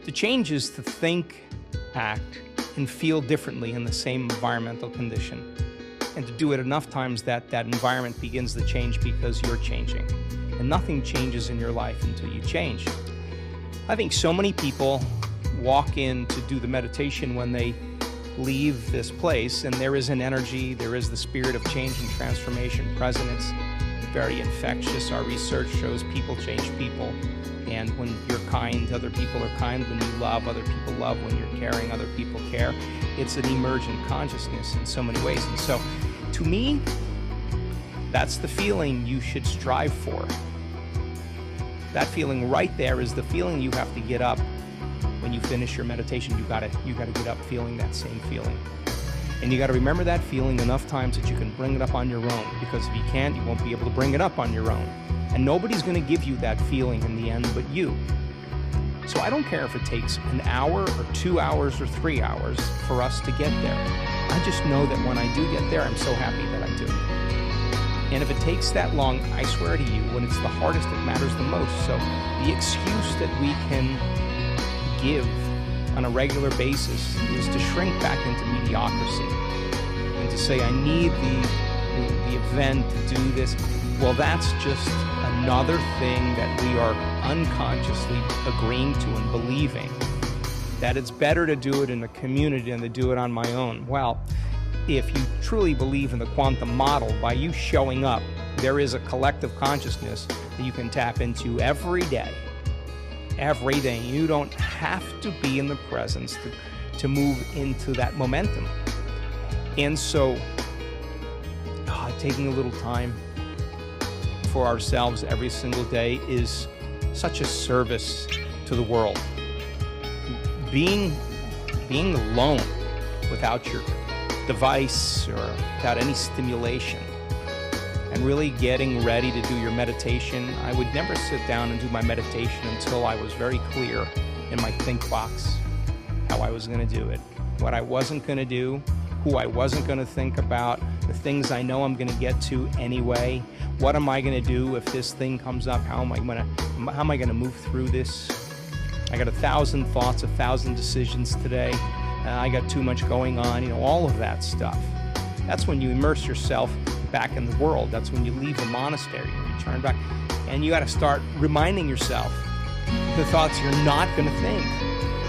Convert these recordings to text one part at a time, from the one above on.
To change is to think, act, and feel differently in the same environmental condition, and to do it enough times that that environment begins to change because you're changing. And nothing changes in your life until you change. I think so many people walk in to do the meditation when they leave this place, and there is an energy, there is the spirit of change and transformation present. It's very infectious. Our research shows people change people, and when you're kind, other people are kind. When you love, other people love. When you're caring, other people care. It's an emergent consciousness in so many ways. And so, to me, that's the feeling you should strive for. That feeling right there is the feeling you have to get up when you finish your meditation. You gotta get up feeling that same feeling. And you gotta remember that feeling enough times that you can bring it up on your own, because if you can't, you won't be able to bring it up on your own. And nobody's gonna give you that feeling in the end but you. So I don't care if it takes an hour or 2 hours or 3 hours for us to get there. I just know that when I do get there, I'm so happy that I do. And if it takes that long, I swear to you, when it's the hardest, it matters the most. So the excuse that we can give on a regular basis is to shrink back into mediocrity and to say, I need the event to do this. Well, that's just another thing that we are unconsciously agreeing to and believing, that it's better to do it in a community than to do it on my own. Well, if you truly believe in the quantum model, by you showing up, there is a collective consciousness that you can tap into every day. Every day. You don't have to be in the presence to move into that momentum. And so, taking a little time for ourselves every single day is such a service to the world. Being alone without your device or without any stimulation, and really getting ready to do your meditation. I would never sit down and do my meditation until I was very clear in my think box how I was going to do it, what I wasn't going to do, who I wasn't going to think about, the things I know I'm going to get to anyway. What am I going to do if this thing comes up? How am I going to move through this? I got 1,000 thoughts, 1,000 decisions today. I got too much going on, all of that stuff. That's when you immerse yourself back in the world. That's when you leave the monastery and return back. And you got to start reminding yourself the thoughts you're not going to think.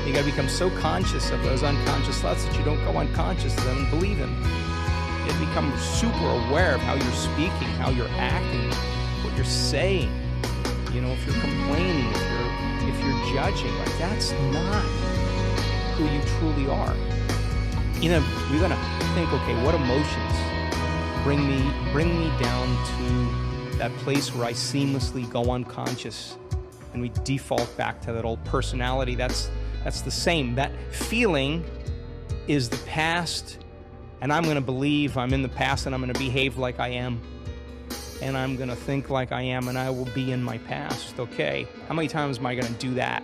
You got to become so conscious of those unconscious thoughts that you don't go unconscious to them and believe them. You got to become super aware of how you're speaking, how you're acting, what you're saying. If you're complaining, if you're judging, that's not who you truly are. You're gonna think, okay, what emotions bring me down to that place where I seamlessly go unconscious and we default back to that old personality. That's the same. That feeling is the past, and I'm gonna believe I'm in the past, and I'm gonna behave like I am, and I'm gonna think like I am, and I will be in my past. Okay, how many times am I gonna do that?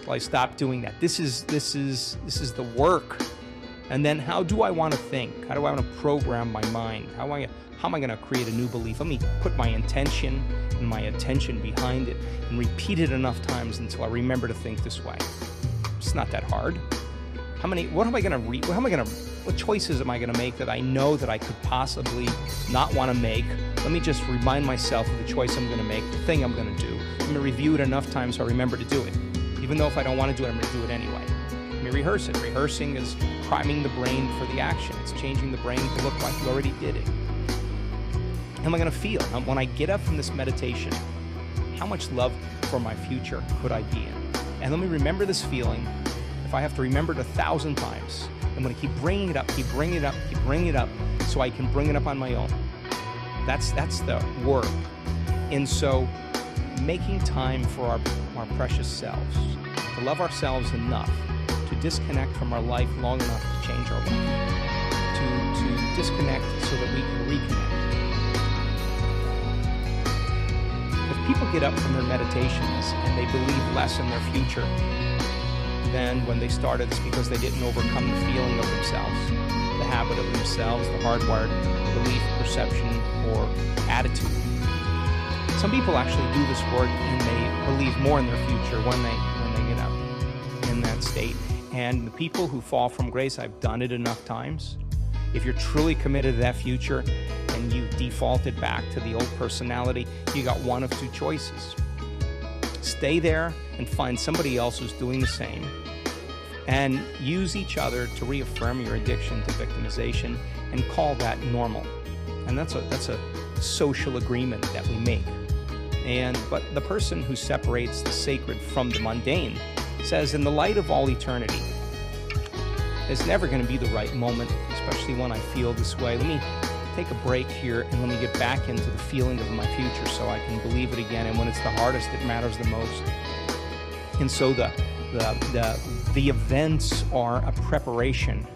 I stop doing that. This is the work. And then how do I want to think? How do I want to program my mind? How am I going to create a new belief? Let me put my intention and my attention behind it and repeat it enough times until I remember to think this way. It's not that hard. What choices am I going to make that I know that I could possibly not want to make? Let me just remind myself of the choice I'm going to make, the thing I'm going to do. Let me review it enough times so I remember to do it. Even though if I don't want to do it, I'm going to do it anyway. Let me rehearse it. Rehearsing is priming the brain for the action. It's changing the brain to look like you already did it. How am I going to feel? When I get up from this meditation, how much love for my future could I be in? And let me remember this feeling. If I have to remember it 1,000 times, I'm going to keep bringing it up, so I can bring it up on my own. That's the work. And so, making time for our precious selves, to love ourselves enough, to disconnect from our life long enough to change our life, to disconnect so that we can reconnect. If people get up from their meditations and they believe less in their future than when they started, it's because they didn't overcome the feeling of themselves, the habit of themselves, the hardwired belief, perception, or attitude. Some people actually do this work and they believe more in their future when they get up. that state. And the people who fall from grace, I've done it enough times. If you're truly committed to that future and you defaulted back to the old personality, you got one of two choices. Stay there and find somebody else who's doing the same, and use each other to reaffirm your addiction to victimization and call that normal. And that's a social agreement that we make. But the person who separates the sacred from the mundane says, in the light of all eternity, it's never going to be the right moment, especially when I feel this way. Let me take a break here and let me get back into the feeling of my future so I can believe it again. And when it's the hardest, it matters the most. And so the events are a preparation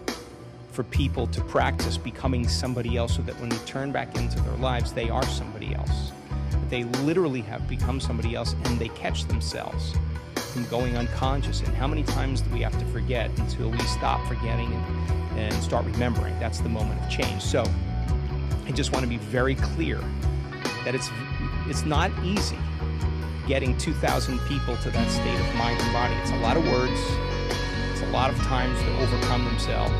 for people to practice becoming somebody else, so that when they turn back into their lives, they are somebody else. They literally have become somebody else, and they catch themselves from going unconscious. And how many times do we have to forget until we stop forgetting and start remembering? That's the moment of change. So I just want to be very clear that it's not easy getting 2,000 people to that state of mind and body. It's a lot of words. It's a lot of times to overcome themselves.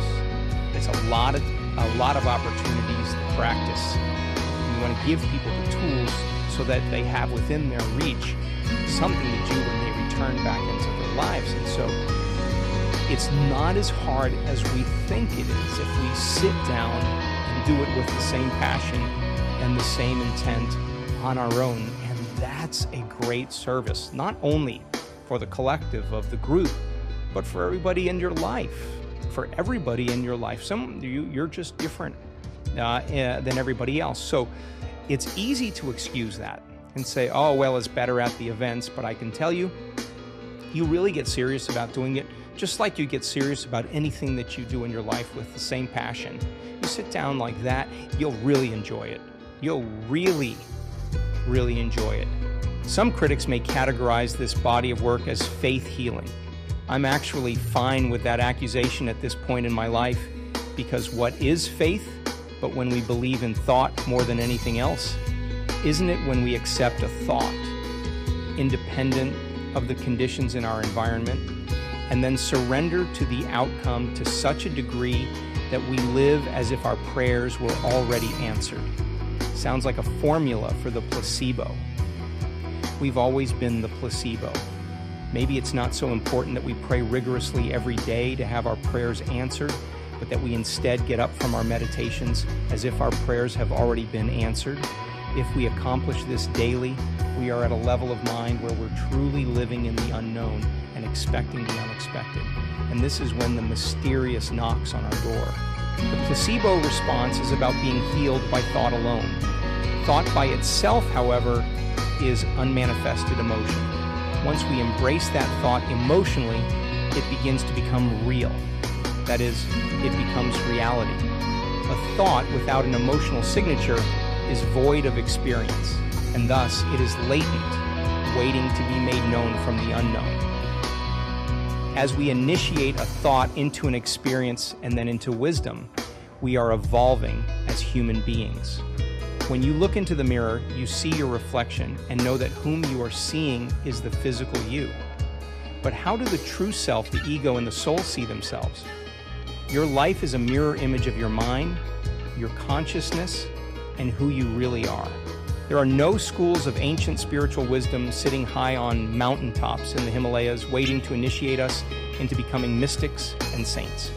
It's a lot of opportunities to practice. We want to give people the tools so that they have within their reach something to do when they return back into their lives. And so it's not as hard as we think it is if we sit down and do it with the same passion and the same intent on our own. And that's a great service, not only for the collective of the group, but for everybody in your life. For everybody in your life. You're just different than everybody else. So it's easy to excuse that and say, oh, well, it's better at the events. But I can tell you, you really get serious about doing it, just like you get serious about anything that you do in your life with the same passion. You sit down like that, you'll really enjoy it. You'll really, really enjoy it. Some critics may categorize this body of work as faith healing. I'm actually fine with that accusation at this point in my life, because what is faith but when we believe in thought more than anything else? Isn't it when we accept a thought independent of the conditions in our environment, and then surrender to the outcome to such a degree that we live as if our prayers were already answered? Sounds like a formula for the placebo. We've always been the placebo. Maybe it's not so important that we pray rigorously every day to have our prayers answered, but that we instead get up from our meditations as if our prayers have already been answered. If we accomplish this daily, we are at a level of mind where we're truly living in the unknown and expecting the unexpected. And this is when the mysterious knocks on our door. The placebo response is about being healed by thought alone. Thought by itself, however, is unmanifested emotion. Once we embrace that thought emotionally, it begins to become real. That is, it becomes reality. A thought without an emotional signature is void of experience, and thus it is latent, waiting to be made known from the unknown. As we initiate a thought into an experience and then into wisdom, we are evolving as human beings. When you look into the mirror, you see your reflection and know that whom you are seeing is the physical you. But how do the true self, the ego, and the soul see themselves? Your life is a mirror image of your mind, your consciousness, and who you really are. There are no schools of ancient spiritual wisdom sitting high on mountaintops in the Himalayas waiting to initiate us into becoming mystics and saints.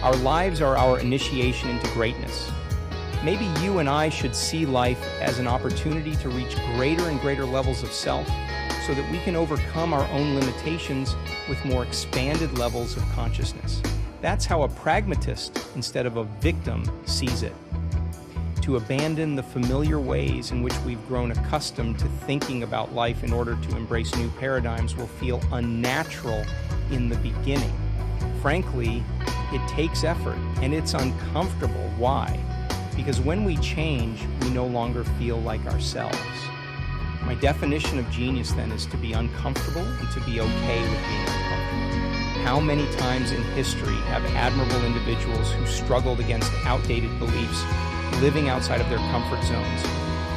Our lives are our initiation into greatness. Maybe you and I should see life as an opportunity to reach greater and greater levels of self so that we can overcome our own limitations with more expanded levels of consciousness. That's how a pragmatist, instead of a victim, sees it. To abandon the familiar ways in which we've grown accustomed to thinking about life in order to embrace new paradigms will feel unnatural in the beginning. Frankly, it takes effort and it's uncomfortable. Why? Because when we change, we no longer feel like ourselves. My definition of genius then is to be uncomfortable and to be okay with being uncomfortable. How many times in history have admirable individuals who struggled against outdated beliefs, living outside of their comfort zones,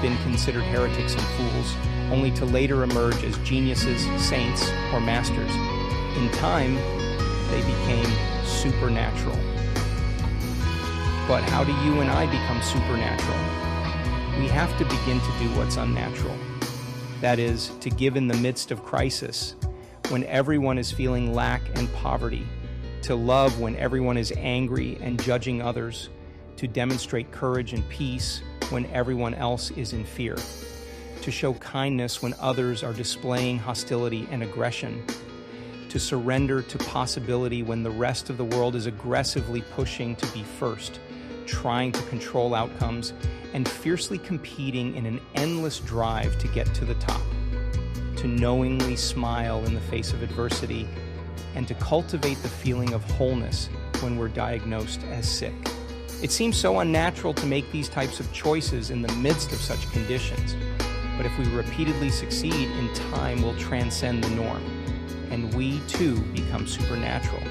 been considered heretics and fools, only to later emerge as geniuses, saints, or masters? In time, they became supernatural. But how do you and I become supernatural? We have to begin to do what's unnatural. That is, to give in the midst of crisis, when everyone is feeling lack and poverty, to love when everyone is angry and judging others, to demonstrate courage and peace when everyone else is in fear, to show kindness when others are displaying hostility and aggression, to surrender to possibility when the rest of the world is aggressively pushing to be first, trying to control outcomes, and fiercely competing in an endless drive to get to the top, to knowingly smile in the face of adversity, and to cultivate the feeling of wholeness when we're diagnosed as sick. It seems so unnatural to make these types of choices in the midst of such conditions, but if we repeatedly succeed, in time we'll transcend the norm, and we too become supernatural.